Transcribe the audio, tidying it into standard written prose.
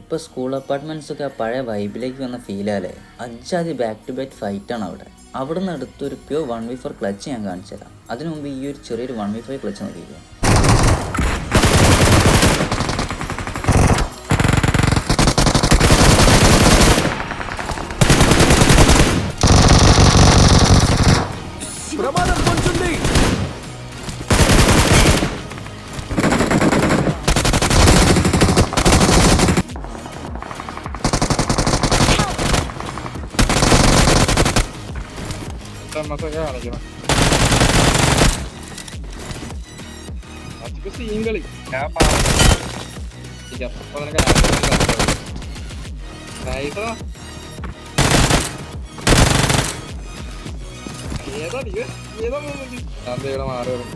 ഇപ്പോൾ സ്കൂൾ അപ്പാർട്ട്മെൻറ്റ്സൊക്കെ ആ പഴയ വൈബിലേക്ക് വന്ന ഫീലാലേ. അജാതി ബാക്ക് ടു ബാക്ക് ഫൈറ്റാണ് അവിടെ. അവിടെ നിന്ന് അടുത്തൊരു പ്യൂർ 1v4 ക്ലച്ച് ഞാൻ കാണിച്ചു തരാം. അതിനു മുമ്പ് ഈ ഒരു ചെറിയൊരു 1v5 ക്ലച്ച് നോക്കിക്കുക. സീൻ കളി ഞാൻ ഏതാ ഏതാ മാറി വരും